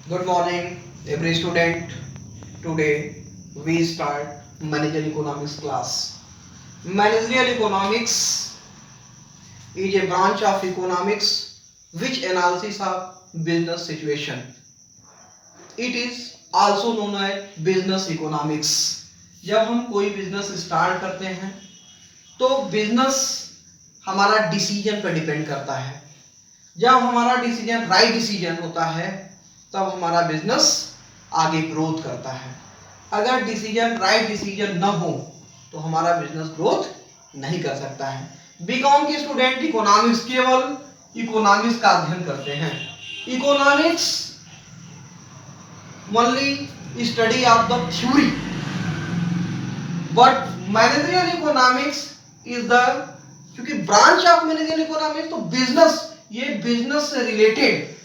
Good morning, every student. Today we start managerial economics class. Managerial economics is a branch of economics which analysis of business situation. It is also known as business economics. जब हम कोई business start करते हैं तो business हमारा decision पर depend करता है। जब हमारा डिसीजन राइट डिसीजन होता है तब हमारा बिजनेस आगे ग्रोथ करता है। अगर डिसीजन राइट डिसीजन न हो तो हमारा बिजनेस ग्रोथ नहीं कर सकता है। बीकॉम के स्टूडेंट इकोनॉमिक्स केवल इकोनॉमिक्स का अध्ययन करते हैं। Economics only study of the theory, but managerial economics is the, क्योंकि ब्रांच ऑफ मैनेजरियल इकोनॉमिक्स तो बिजनेस, ये बिजनेस से रिलेटेड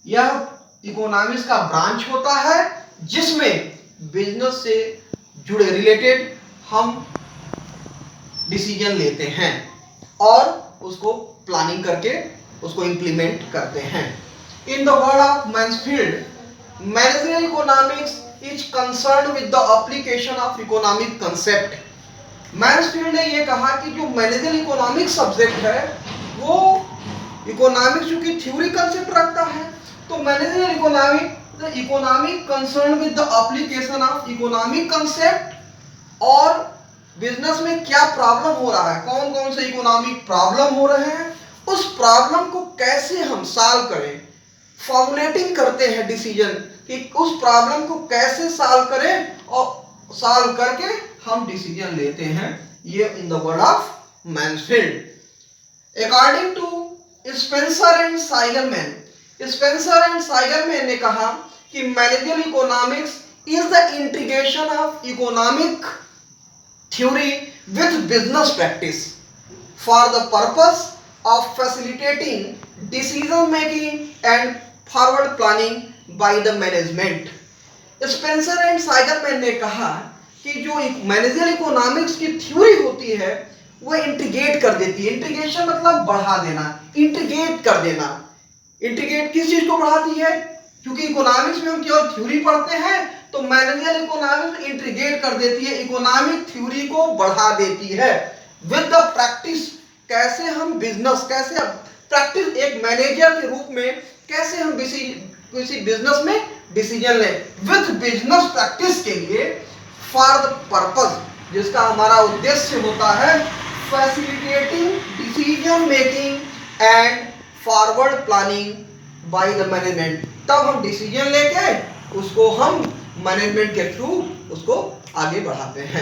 यह इकोनॉमिक्स का ब्रांच होता है जिसमें बिजनेस से जुड़े रिलेटेड हम डिसीजन लेते हैं और उसको प्लानिंग करके उसको इंप्लीमेंट करते हैं। इन the word of Mansfield, managerial economics is concerned with the application of economic concept. Mansfield ने यह कहा कि जो मैनेजरियल इकोनॉमिक सब्जेक्ट है वो इकोनॉमिक्स चूंकि थ्योरी कंसेप्ट रखता है तो managerial economic the economic concern with the application of economic concept, और बिजनेस में क्या प्रॉब्लम हो रहा है, कौन कौन से इकोनॉमिक प्रॉब्लम हो रहे हैं, उस प्रॉब्लम को कैसे हम सॉल्व करें, फॉर्मुलेटिंग करते हैं डिसीजन कि उस प्रॉब्लम को कैसे सॉल्व करें और सॉल्व करके हम डिसीजन लेते हैं। ये in the word of Mansfield. According to Spencer and Siegelman, Spencer and Siegelman ने कहा कि managerial economics is the integration of economic theory with business practice for the purpose of facilitating decision making and forward planning by the management. Spencer and Siegelman ने कहा कि जो managerial economics की theory होती है वो इंटीग्रेट कर देती है। इंटीग्रेशन मतलब बढ़ा देना, इंटीग्रेट कर देना। इंटीग्रेट किस चीज को बढ़ाती है? क्योंकि इकोनॉमिक्स में हम केवल थ्योरी पढ़ते हैं तो मैनेजरियल इकोनॉमिक्स इंटीग्रेट कर देती है, इकोनॉमिक थ्योरी को बढ़ा देती है विद द प्रैक्टिस। कैसे हम बिजनेस, कैसे प्रैक्टिस एक मैनेजर के रूप में कैसे हम किसी बिजनेस में डिसीजन लें विद बिजनेस प्रैक्टिस के लिए, फॉर द पर्पस, जिसका हमारा उद्देश्य होता है facilitating decision making and forward planning by the management. तब हम डिसीजन लेके उसको हम मैनेजमेंट के थ्रू उसको आगे बढ़ाते हैं।